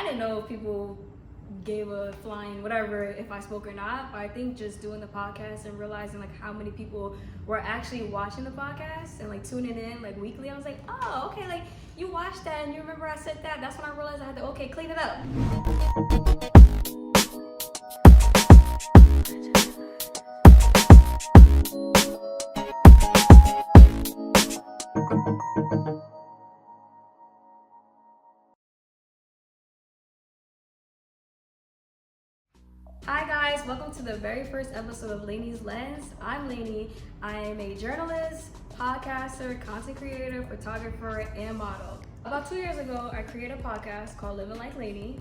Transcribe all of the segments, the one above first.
didn't know if people gave a flying whatever if I spoke or not, but I think just doing the podcast and realizing like how many people were actually watching the podcast and like tuning in like weekly, I was like, oh, okay, like you watched that and you remember I said that. That's when I realized I had to, okay, clean it up. Hi guys, welcome to the very first episode of Lanie's Lens. I'm Lanie. I am a journalist, podcaster, content creator, photographer, and model. About 2 years ago, I created a podcast called Living Like Lanie.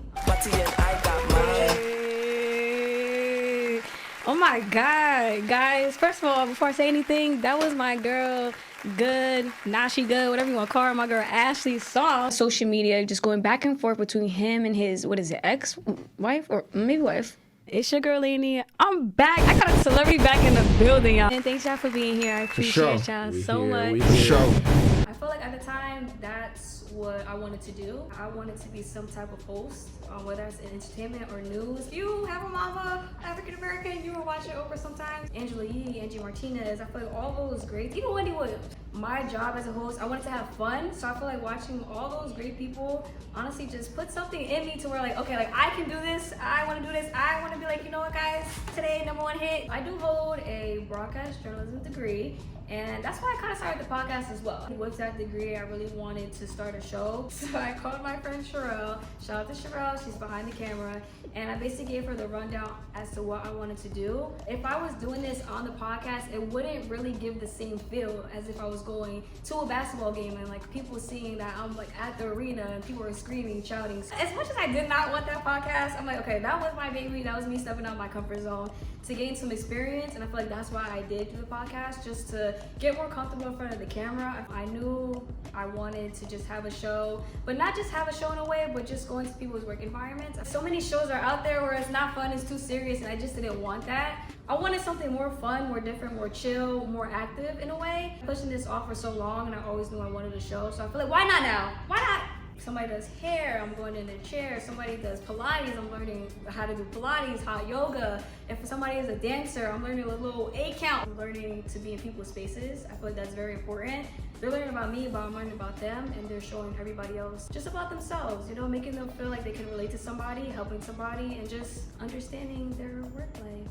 Oh my God, guys. First of all, before I say anything, that was my girl, Good, Nashi Good, whatever you want to call her, my girl Ashley's song. Social media, just going back and forth between him and his, ex-wife or maybe wife. It's your girl, Lanie. I'm back. I got a celebrity back in the building, y'all. And thanks, y'all, for being here. I appreciate y'all so much. I feel like at the time, that's what I wanted to do. I wanted to be some type of host, whether it's in entertainment or news. If you have a mama, African-American, you were watching Oprah sometimes. Angela Yee, Angie Martinez, I feel like all those great, even Wendy Williams. My job as a host, I wanted to have fun, so I feel like watching all those great people honestly just put something in me to where like, okay, like I can do this, I want to do this, I want to be like, you know what guys, today #1 hit. I do hold a broadcast journalism degree, and that's why I kind of started the podcast as well. With that degree, I really wanted to start a show, so I called my friend Sherelle. Shout out to Sherelle, she's behind the camera, and I basically gave her the rundown as to what I wanted to do. If I was doing this on the podcast, it wouldn't really give the same feel as if I was going to a basketball game and like people seeing that I'm like at the arena and people are screaming, shouting. As much as I did not want that podcast, I'm like, okay, that was my baby, that was me stepping out of my comfort zone to gain some experience, and I feel like that's why I did do the podcast, just to get more comfortable in front of the camera. I knew I wanted to just have a show, but not just have a show in a way, but just go into people's work environments. So many shows are out there where it's not fun, it's too serious, and I just didn't want that. I wanted something more fun, more different, more chill, more active in a way. Pushing this off for so long, and I always knew I wanted a show, so I feel like, why not now? Why not? Somebody does hair, I'm going in their chair. Somebody does Pilates, I'm learning how to do Pilates, hot yoga. If somebody is a dancer, I'm learning a little A count. I'm learning to be in people's spaces. I feel like that's very important. They're learning about me, but I'm learning about them, and they're showing everybody else just about themselves, you know, making them feel like they can relate to somebody, helping somebody, and just understanding their work life.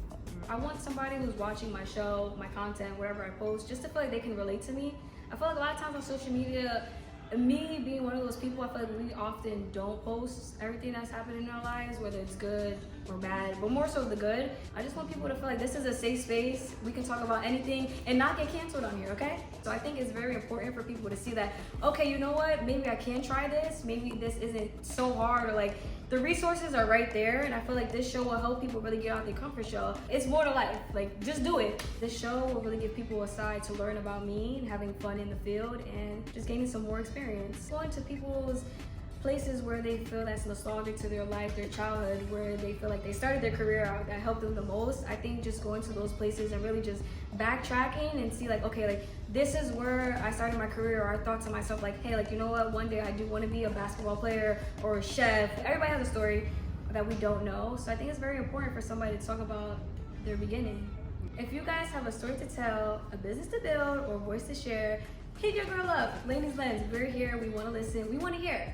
I want somebody who's watching my show, my content, whatever I post, just to feel like they can relate to me. I feel like a lot of times on social media, me being one of those people, I feel like we often don't post everything that's happening in our lives, whether it's good or bad, but more so the good. I just want people to feel like this is a safe space. We can talk about anything and not get canceled on here, okay? So I think it's very important for people to see that, okay, you know what? Maybe I can try this. Maybe this isn't so hard, or like the resources are right there, and I feel like this show will help people really get out their comfort zone. It's more to life, like just do it. This show will really give people a side to learn about me and having fun in the field and just gaining some more experience. Going to people's places where they feel that's nostalgic to their life, their childhood, where they feel like they started their career out, that helped them the most. I think just going to those places and really just backtracking and see like, okay, like this is where I started my career, or I thought to myself like, hey, like, you know what, one day I do want to be a basketball player or a chef. Everybody has a story that we don't know, so I think it's very important for somebody to talk about their beginning. If you guys have a story to tell, a business to build, or a voice to share, hit your girl up. Lanie's Lens, we're here, we want to listen, we want to hear.